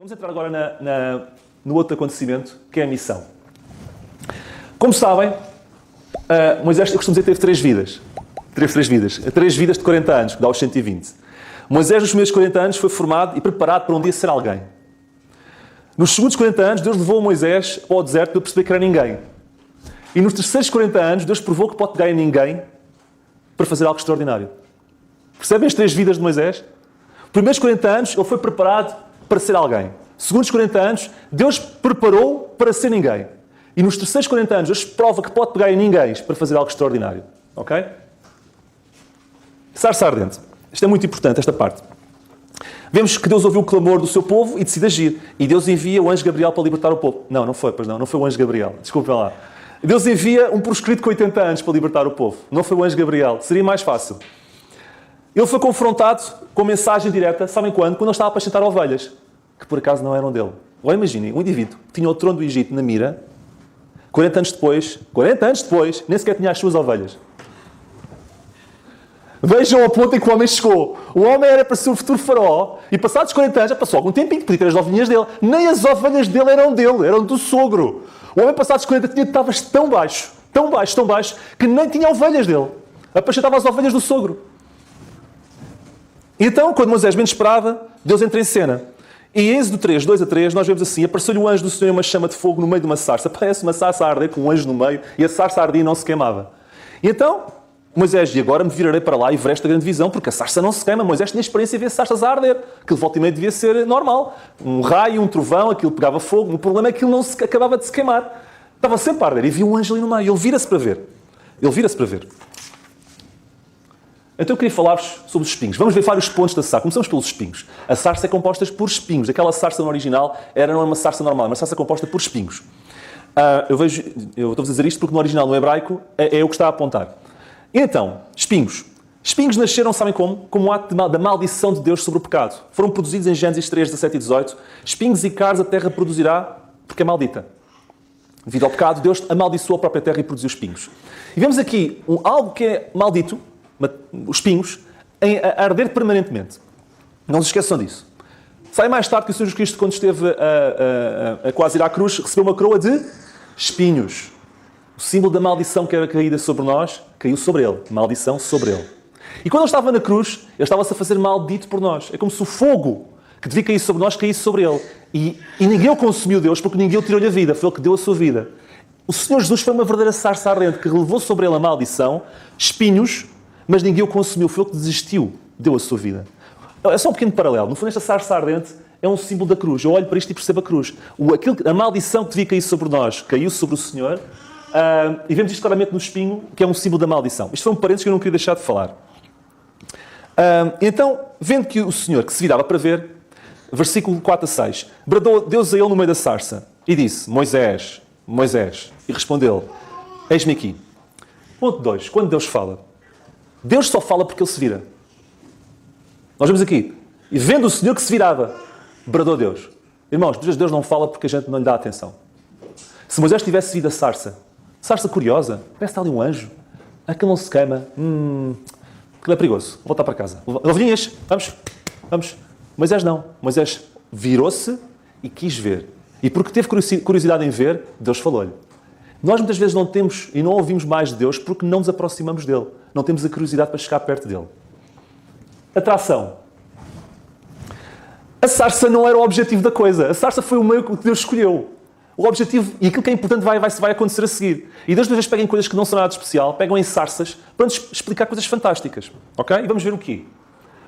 Vamos entrar agora no outro acontecimento, que é a missão. Como sabem, Moisés, eu costumo dizer, teve 3 vidas. Teve 3 vidas. 3 vidas de 40 anos, que dá os 120. Moisés, nos primeiros 40 anos, foi formado e preparado para um dia ser alguém. Nos segundos 40 anos, Deus levou Moisés ao deserto para perceber que era ninguém. E nos terceiros 40 anos, Deus provou que pode pegar em ninguém para fazer algo extraordinário. Percebem as 3 vidas de Moisés? Nos primeiros 40 anos, ele foi preparado para ser alguém. Segundos 40 anos, Deus preparou para ser ninguém. E nos terceiros 40 anos, Deus prova que pode pegar em ninguém para fazer algo extraordinário. Ok? Sarça ardente. Isto é muito importante, esta parte. Vemos que Deus ouviu o clamor do seu povo e decide agir. E Deus envia o anjo Gabriel para libertar o povo. Não foi, pois não foi o anjo Gabriel. Desculpem lá. Deus envia um proscrito com 80 anos para libertar o povo. Não foi o anjo Gabriel. Seria mais fácil. Ele foi confrontado com mensagem direta, sabem quando? Quando ele estava a apacentar ovelhas, que por acaso não eram dele. Agora imaginem, um indivíduo que tinha o trono do Egito na mira, 40 anos depois, nem sequer tinha as suas ovelhas. Vejam ao ponto em que o homem chegou. O homem era para ser o futuro faraó, e passados 40 anos, já passou algum tempinho, podia ter as ovelhinhas dele. Nem as ovelhas dele, eram do sogro. O homem passados 40 estava tão baixo, que nem tinha ovelhas dele. Apacentava as ovelhas do sogro. Então, quando Moisés menos esperava, Deus entra em cena. E em Êxodo 3, 2-3, nós vemos assim, apareceu-lhe o anjo do Senhor em uma chama de fogo no meio de uma sarça. Parece uma sarça a arder com um anjo no meio, e a sarça ardia e não se queimava. E então, Moisés, e agora me virarei para lá e verei esta grande visão, porque a sarça não se queima. Moisés tinha experiência de ver sarças a arder. Aquilo volta e meia devia ser normal. Um raio, um trovão, aquilo pegava fogo. O problema é que aquilo não se acabava de se queimar. Estava sempre a arder. E viu um anjo ali no meio. Ele vira-se para ver. Então eu queria falar-vos sobre os espinhos. Vamos ver vários pontos da sarça. Começamos pelos espinhos. A sarça é composta por espinhos. Aquela sarça no original não era uma sarça normal, era uma sarça composta por espinhos. Eu estou a dizer isto porque no original, no hebraico, é o que está a apontar. Então, espinhos. Espinhos nasceram, sabem como? Como um ato da maldição de Deus sobre o pecado. Foram produzidos em Gênesis 3, 17 e 18. Espinhos e carnes a terra produzirá porque é maldita. Devido ao pecado, Deus amaldiçoou a própria terra e produziu espinhos. E vemos aqui algo que é maldito, os espinhos, a arder permanentemente. Não se esqueçam disso. Sai mais tarde que o Senhor Jesus Cristo, quando esteve a quase ir à cruz, recebeu uma coroa de espinhos. O símbolo da maldição que era caída sobre nós, caiu sobre ele. Maldição sobre ele. E quando ele estava na cruz, ele estava-se a fazer maldito por nós. É como se o fogo que devia cair sobre nós caísse sobre ele. E ninguém o consumiu, Deus, porque ninguém o tirou-lhe a vida. Foi ele que deu a sua vida. O Senhor Jesus foi uma verdadeira sarça ardente que relevou sobre ele a maldição, espinhos, mas ninguém o consumiu. Foi ele que desistiu, deu a sua vida. É só um pequeno paralelo. No fundo, esta sarça ardente é um símbolo da cruz. Eu olho para isto e percebo a cruz. A maldição que devia cair sobre nós caiu sobre o Senhor. E vemos isto claramente no espinho, que é um símbolo da maldição. Isto foi um parênteses que eu não queria deixar de falar. Então, vendo que o Senhor, que se virava para ver, versículo 4-6, bradou Deus a ele no meio da sarça e disse: Moisés, Moisés. E respondeu: eis-me aqui. Ponto 2. Quando Deus fala, Deus só fala porque ele se vira. Nós vemos aqui. E vendo o Senhor que se virava, bradou Deus. Irmãos, Deus não fala porque a gente não lhe dá atenção. Se Moisés tivesse vindo a sarça curiosa, parece que está ali um anjo, aquilo não se queima, aquilo é perigoso, vou voltar para casa. Ovelhinhas, vamos. Moisés não. Moisés virou-se e quis ver. E porque teve curiosidade em ver, Deus falou-lhe. Nós muitas vezes não temos e não ouvimos mais de Deus porque não nos aproximamos dele. Não temos a curiosidade para chegar perto dele. Atração. A sarça não era o objetivo da coisa. A sarça foi o meio que Deus escolheu. O objetivo, e aquilo que é importante vai acontecer a seguir. E Deus, às vezes, pega em coisas que não são nada de especial, pegam em sarças para nos explicar coisas fantásticas. Ok? E vamos ver o quê?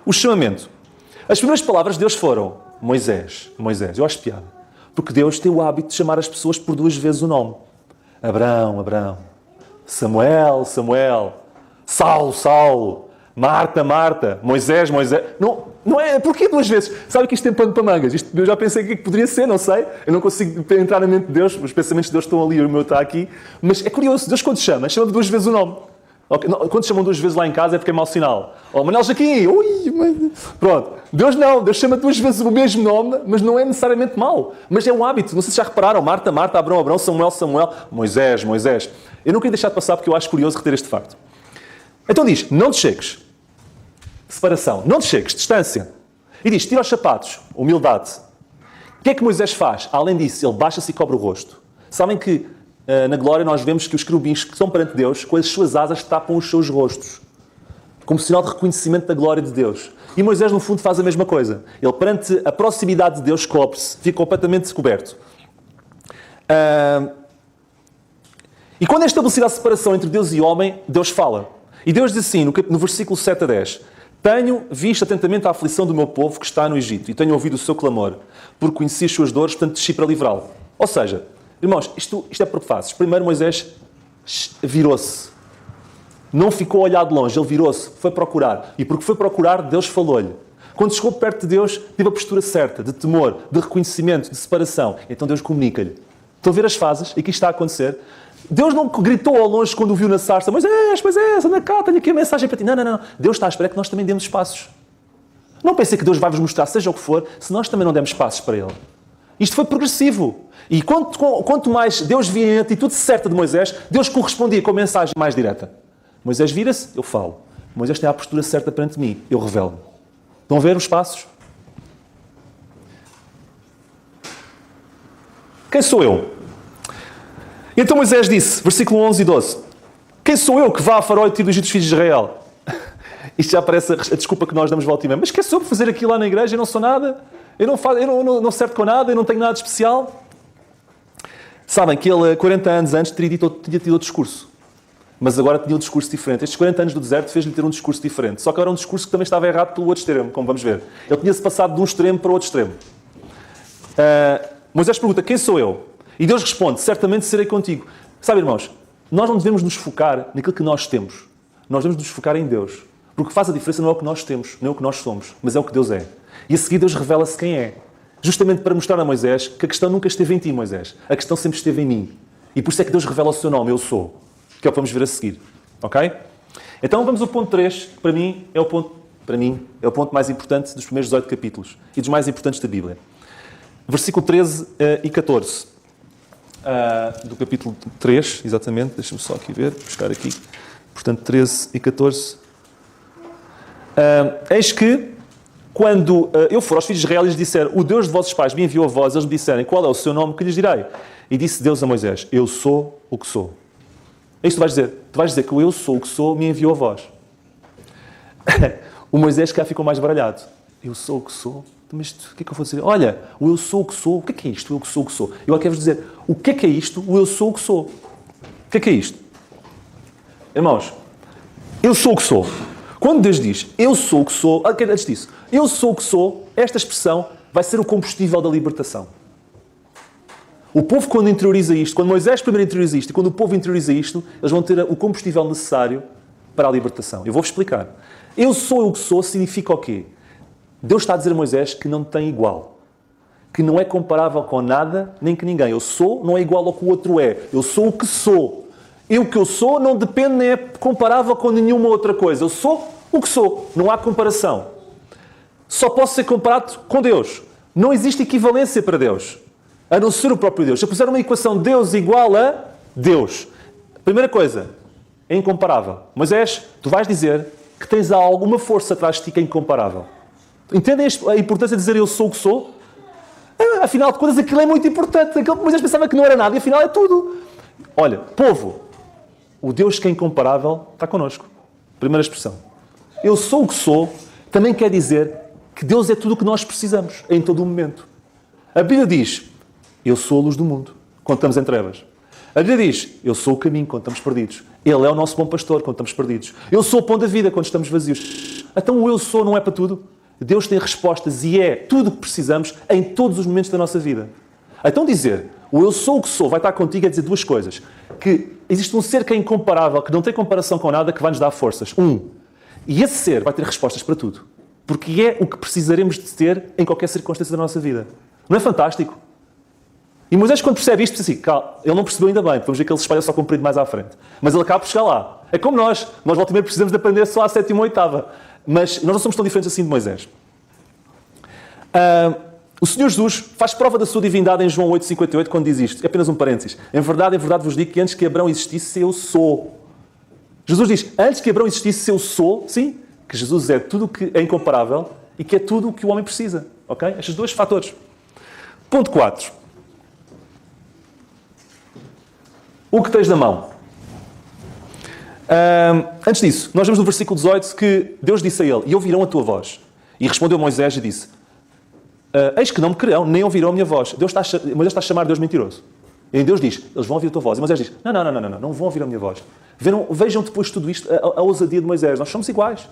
O chamamento. As primeiras palavras de Deus foram: Moisés, Moisés. Eu acho piada. Porque Deus tem o hábito de chamar as pessoas por 2 vezes o nome. Abraão, Abraão. Samuel, Samuel. Saulo, Saulo. Marta, Marta. Moisés, Moisés. Não é? Porquê 2 vezes? Sabe que isto tem pano para mangas? Isto eu já pensei que poderia ser, não sei. Eu não consigo entrar na mente de Deus. Os pensamentos de Deus estão ali e o meu está aqui. Mas é curioso. Deus, quando chama 2 vezes o nome. Okay? Quando chamam 2 vezes lá em casa é porque é mau sinal. Oh, Manel Jaquim. Pronto. Deus não. Deus chama 2 vezes o mesmo nome, mas não é necessariamente mau. Mas é um hábito. Não sei se já repararam. Marta, Marta, Abraão, Abraão, Samuel, Samuel. Moisés, Moisés. Eu não queria deixar de passar porque eu acho curioso reter este facto. Então diz: não te chegues. Separação. Não te chegues. Distância. E diz: tira os sapatos. Humildade. O que é que Moisés faz? Além disso, ele baixa-se e cobre o rosto. Sabem que na glória nós vemos que os querubins que estão perante Deus, com as suas asas tapam os seus rostos, como sinal de reconhecimento da glória de Deus. E Moisés, no fundo, faz a mesma coisa. Ele, perante a proximidade de Deus, cobre-se, fica completamente descoberto. E quando é estabelecida a separação entre Deus e homem, Deus fala. E Deus diz assim, no versículo 7 a 10, tenho visto atentamente a aflição do meu povo que está no Egito e tenho ouvido o seu clamor, porque conheci as suas dores, portanto desci para livrá-lo. Ou seja, irmãos, isto é por fases. Primeiro Moisés virou-se. Não ficou a olhar de longe, ele virou-se, foi procurar. E porque foi procurar, Deus falou-lhe. Quando chegou perto de Deus, teve a postura certa, de temor, de reconhecimento, de separação. Então Deus comunica-lhe. Estão a ver as fases? E aqui está a acontecer. Deus não gritou ao longe quando o viu na sarça, Moisés, anda cá, tenho aqui a mensagem para ti. Não, não, não. Deus está à espera que nós também demos passos. Não pensem que Deus vai vos mostrar, seja o que for, se nós também não demos passos para Ele. Isto foi progressivo. E quanto mais Deus via a atitude certa de Moisés, Deus correspondia com a mensagem mais direta. Moisés vira-se, eu falo. Moisés tem a postura certa perante mim, eu revelo-me. Estão a ver os passos? Quem sou eu? Então Moisés disse, versículo 11 e 12, quem sou eu que vá a Faraó e tire do Egito os filhos de Israel? Isto já parece a desculpa que nós damos volta e meia. Mas quem sou eu para fazer aquilo lá na igreja? Eu não sou nada. Eu não servo com nada, eu não tenho nada de especial. Sabem que ele, 40 anos antes, tinha tido outro discurso. Mas agora tinha um discurso diferente. Estes 40 anos do deserto fez-lhe ter um discurso diferente. Só que era um discurso que também estava errado pelo outro extremo, como vamos ver. Ele tinha-se passado de um extremo para o outro extremo. Moisés pergunta, quem sou eu? E Deus responde, certamente serei contigo. Sabe, irmãos, nós não devemos nos focar naquilo que nós temos. Nós devemos nos focar em Deus. Porque o que faz a diferença não é o que nós temos, nem é o que nós somos, mas é o que Deus é. E a seguir Deus revela-se quem é. Justamente para mostrar a Moisés que a questão nunca esteve em ti, Moisés. A questão sempre esteve em mim. E por isso é que Deus revela o seu nome, eu sou. Que é o que vamos ver a seguir. Ok? Então vamos ao ponto 3, que para mim é o ponto mais importante dos primeiros 18 capítulos e dos mais importantes da Bíblia. Versículo 13 e 14 do capítulo 3, exatamente. Deixa-me só aqui ver, buscar aqui. Portanto, 13 e 14. Eis que, quando eu for aos filhos de Israel e lhes disser, o Deus de vossos pais me enviou a vós, eles me disserem, qual é o seu nome, que lhes direi? E disse Deus a Moisés, eu sou o que sou. É isto que tu vais dizer. Tu vais dizer que o eu sou o que sou me enviou a vós. O Moisés cá ficou mais baralhado. Eu sou o que sou? Mas o que é que eu vou dizer? Olha, o eu sou o que sou. O que é isto? O eu que sou o que sou. Eu quero-vos dizer, o que é isto? O eu sou o que sou. O que é isto? Irmãos, eu sou o que sou. Quando Deus diz, eu sou o que sou, antes disso, eu sou o que sou, esta expressão vai ser o combustível da libertação. O povo, quando interioriza isto, quando Moisés primeiro interioriza isto, e quando o povo interioriza isto, eles vão ter o combustível necessário para a libertação. Eu vou-vos explicar. Eu sou o que sou significa o quê? Deus está a dizer a Moisés que não tem igual. Que não é comparável com nada, nem com ninguém. Eu sou não é igual ao que o outro é. Eu sou o que sou. E o que eu sou não depende nem é comparável com nenhuma outra coisa. Eu sou o que sou. Não há comparação. Só posso ser comparado com Deus. Não existe equivalência para Deus. A não ser o próprio Deus. Se eu puser uma equação Deus igual a Deus. Primeira coisa, é incomparável. Moisés, tu vais dizer que tens alguma força atrás de ti que é incomparável. Entendem a importância de dizer eu sou o que sou? Afinal de contas, aquilo é muito importante. Aquilo que Moisés pensava que não era nada e afinal é tudo. Olha, povo, o Deus que é incomparável está connosco. Primeira expressão. Eu sou o que sou também quer dizer que Deus é tudo o que nós precisamos em todo o momento. A Bíblia diz, eu sou a luz do mundo, quando estamos em trevas. A Bíblia diz, eu sou o caminho, quando estamos perdidos. Ele é o nosso bom pastor, quando estamos perdidos. Eu sou o pão da vida, quando estamos vazios. Então o eu sou não é para tudo? Deus tem respostas e é tudo o que precisamos em todos os momentos da nossa vida. Então dizer, o eu sou o que sou, vai estar contigo é dizer duas coisas. Que existe um ser que é incomparável, que não tem comparação com nada, que vai nos dar forças. E esse ser vai ter respostas para tudo. Porque é o que precisaremos de ter em qualquer circunstância da nossa vida. Não é fantástico? E Moisés, quando percebe isto, diz assim, calma, ele não percebeu ainda bem, vamos ver que ele se espalha só comprido mais à frente. Mas ele acaba por chegar lá. É como nós volta e meia precisamos de aprender só à 7ª ou 8ª. Mas nós não somos tão diferentes assim de Moisés. O Senhor Jesus faz prova da sua divindade em João 8,58, quando diz isto. É apenas um parênteses. Em verdade vos digo que antes que Abraão existisse, eu sou. Jesus diz, antes que Abraão existisse, eu sou. Sim, que Jesus é tudo o que é incomparável e que é tudo o que o homem precisa. Ok? Estes dois fatores. Ponto 4. O que tens na mão? Antes disso, nós vemos no versículo 18 que Deus disse a ele, e ouvirão a tua voz. E respondeu Moisés e disse, eis que não me crerão, nem ouvirão a minha voz. Moisés está a chamar Deus mentiroso. E Deus diz, eles vão ouvir a tua voz. E Moisés diz, não vão ouvir a minha voz. Vejam depois de tudo isto, a ousadia de Moisés. Nós somos iguais.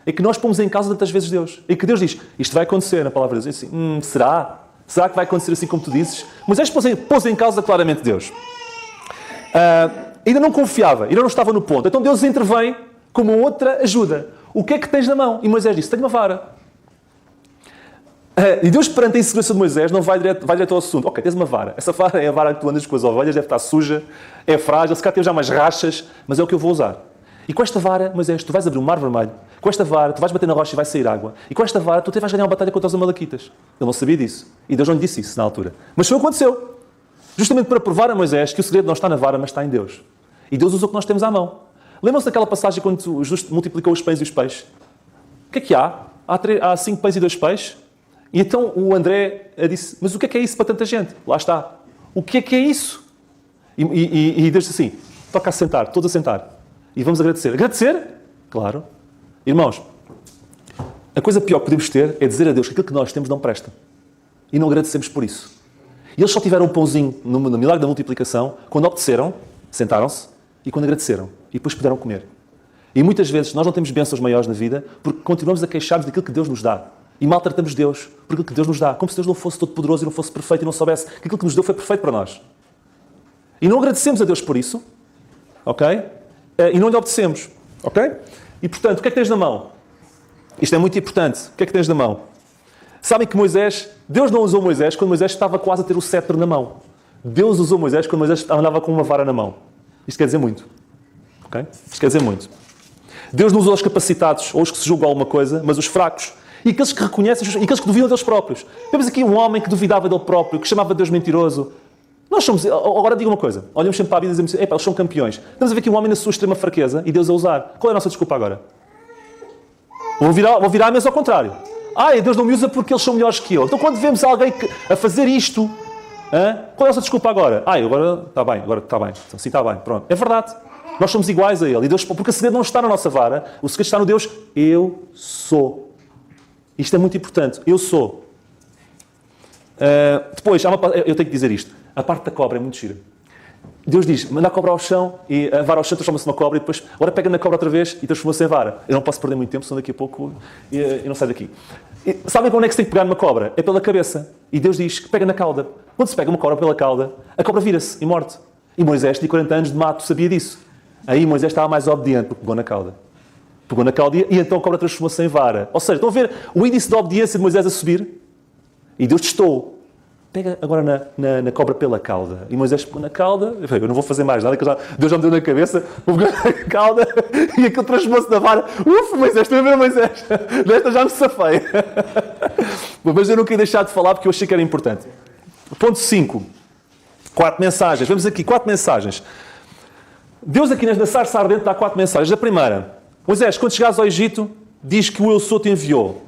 É que nós pomos em causa tantas vezes Deus. E que Deus diz, isto vai acontecer, na palavra de Deus. E assim, será? Será que vai acontecer assim como tu dizes? Moisés pôs em causa claramente Deus. Ainda não confiava, ainda não estava no ponto. Então Deus intervém com uma outra ajuda. O que é que tens na mão? E Moisés disse, tenho uma vara. E Deus, perante a insegurança de Moisés, não vai direto ao assunto. Ok, tens uma vara. Essa vara é a vara que tu andas com as ovelhas, deve estar suja, é frágil, se calhar tem já umas rachas, mas é o que eu vou usar. E com esta vara, Moisés, tu vais abrir um mar vermelho. Com esta vara, tu vais bater na rocha e vai sair água. E com esta vara, tu até vais ganhar uma batalha contra os amalequitas. Ele não sabia disso. E Deus não lhe disse isso na altura. Mas foi o que aconteceu. Justamente para provar a Moisés que o segredo não está na vara, mas está em Deus. E Deus usa o que nós temos à mão. Lembram-se daquela passagem quando Jesus multiplicou os pães e os peixes? O que é que há? Há 5 pães e 2 peixes. E então o André disse, mas o que é isso para tanta gente? Lá está. O que é isso? E Deus disse assim, toca a sentar, todos a sentar. E vamos agradecer. Agradecer? Claro. Irmãos, a coisa pior que podemos ter é dizer a Deus que aquilo que nós temos não presta. E não agradecemos por isso. E eles só tiveram um pãozinho no milagre da multiplicação quando obedeceram, sentaram-se, e quando agradeceram. E depois puderam comer. E muitas vezes nós não temos bênçãos maiores na vida porque continuamos a queixar-nos daquilo que Deus nos dá. E maltratamos Deus por aquilo que Deus nos dá. Como se Deus não fosse todo poderoso e não fosse perfeito e não soubesse que aquilo que nos deu foi perfeito para nós. E não agradecemos a Deus por isso. Ok? E não lhe obedecemos. Ok? E portanto, o que é que tens na mão? Isto é muito importante. O que é que tens na mão? Sabem que Deus não usou Moisés quando Moisés estava quase a ter o cetro na mão. Deus usou Moisés quando Moisés andava com uma vara na mão. Isto quer dizer muito. Ok? Isto quer dizer muito. Deus não usou os capacitados ou os que se julgam alguma coisa, mas os fracos. E aqueles que reconhecem, e aqueles que duvidam deles próprios. Temos aqui um homem que duvidava dele próprio, que chamava Deus mentiroso. Nós somos... Agora diga uma coisa. Olhamos sempre para a Bíblia e dizemos, eles são campeões. Estamos a ver aqui um homem na sua extrema fraqueza e Deus a usar. Qual é a nossa desculpa agora? Vou virar a mesa ao contrário. Deus não me usa porque eles são melhores que eu. Então quando vemos alguém a fazer isto, qual é a nossa desculpa agora? Agora está bem, Então, sim, está bem, pronto. É verdade. Nós somos iguais a Ele. E Deus, porque o segredo não está na nossa vara, o segredo está no Deus, eu sou. Isto é muito importante. Eu sou. Depois, eu tenho que dizer isto. A parte da cobra é muito gira. Deus diz, manda a cobra ao chão e a vara ao chão transforma-se numa cobra e depois, agora pega na cobra outra vez e transforma-se em vara. Eu não posso perder muito tempo, senão daqui a pouco eu não saio daqui. E, sabem onde é que se tem que pegar numa cobra? É pela cabeça. E Deus diz que pega na cauda. Quando se pega uma cobra pela cauda, a cobra vira-se e morte. E Moisés, de 40 anos de mato, sabia disso. Aí Moisés estava mais obediente porque pegou na cauda. Pegou na cauda e então a cobra transformou-se em vara. Ou seja, estão a ver o índice de obediência de Moisés a subir? E Deus testou. Pega agora na cobra pela cauda. E Moisés pegou na cauda. Eu não vou fazer mais nada, que Deus já me deu na cabeça. Vou pegar na cauda e aquilo transformou-se na vara. Moisés, estou a ver Moisés. Desta já me safei. Mas eu não queria deixar de falar porque eu achei que era importante. Ponto 5. 4 mensagens. Vemos aqui 4 mensagens. Deus aqui na sarça ardente dá 4 mensagens. A primeira. Moisés, quando chegares ao Egito, diz que o Eu Sou te enviou.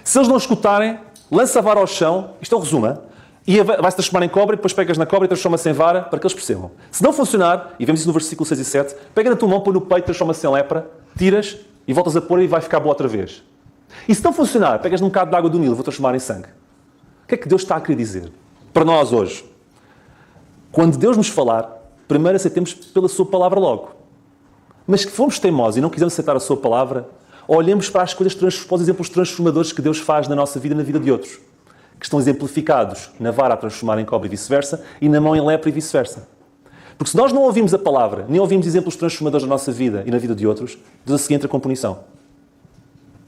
Se eles não escutarem, lança a vara ao chão, isto é o resumo, e vai-se transformar em cobra, e depois pegas na cobra e transforma-se em vara, para que eles percebam. Se não funcionar, e vemos isso no versículo 6 e 7, pega na tua mão, põe no peito, transforma-se em lepra, tiras, e voltas a pôr e vai ficar boa outra vez. E se não funcionar, pegas num bocado de água do Nilo, vou transformar em sangue. O que é que Deus está a querer dizer? Para nós hoje. Quando Deus nos falar, primeiro aceitemos pela sua palavra logo. Mas se fomos teimosos e não quisermos aceitar a sua palavra, olhemos para as coisas, para os exemplos transformadores que Deus faz na nossa vida e na vida de outros, que estão exemplificados na vara a transformar em cobra e vice-versa, e na mão em lepra e vice-versa. Porque se nós não ouvimos a palavra, nem ouvimos exemplos transformadores na nossa vida e na vida de outros, Deus a seguir entra com punição.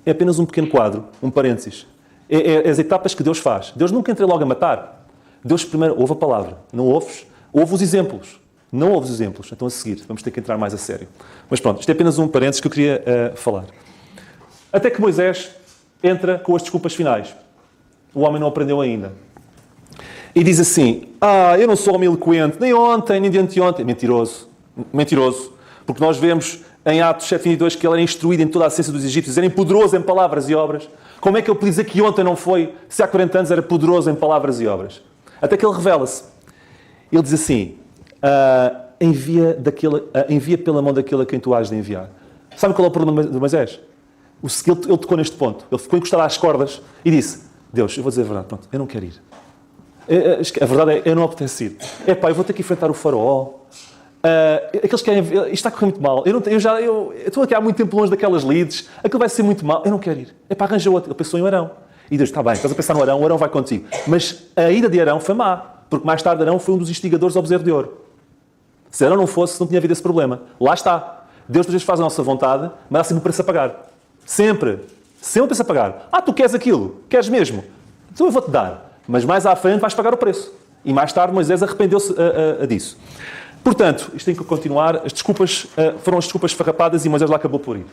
É apenas um pequeno quadro, um parênteses. É as etapas que Deus faz. Deus nunca entra logo a matar. Deus primeiro ouve a palavra. Não ouves? Ouve os exemplos. Não ouves os exemplos. Então a seguir, vamos ter que entrar mais a sério. Mas pronto, isto é apenas um parênteses que eu queria falar. Até que Moisés entra com as desculpas finais. O homem não aprendeu ainda. E diz assim, eu não sou homem eloquente, nem ontem, nem de anteontem. Mentiroso. Mentiroso. Porque nós vemos em Atos 7:22 que ele era instruído em toda a ciência dos egípcios, era poderoso em palavras e obras. Como é que ele podia dizer que ontem não foi, se há 40 anos era poderoso em palavras e obras? Até que ele revela-se. Ele diz assim, envia pela mão daquele a quem tu has de enviar. Sabe qual é o problema de Moisés? Ele tocou neste ponto. Ele ficou encostado às cordas e disse, Deus, eu vou dizer a verdade, pronto, eu não quero ir. A verdade é, eu não apetece ir. Eu vou ter que enfrentar o faraó. Aqueles que querem... Isto está a correr muito mal. Eu estou aqui há muito tempo longe daquelas leads. Aquilo vai ser muito mal. Eu não quero ir. Arranja outro. Ele pensou em Arão. E Deus, está bem, estás a pensar no Arão, o Arão vai contigo. Mas a ida de Arão foi má. Porque mais tarde Arão foi um dos instigadores ao bezerro de ouro. Se Arão não fosse, não tinha havido esse problema. Lá está. Deus às vezes faz a nossa vontade, mas há sempre um preço a pagar. Sempre. Sempre um preço a pagar. Tu queres aquilo? Queres mesmo? Então eu vou-te dar. Mas mais à frente vais pagar o preço. E mais tarde Moisés arrependeu-se disso. Portanto, isto tem que continuar. As desculpas foram as desculpas farrapadas e Moisés lá acabou por ir.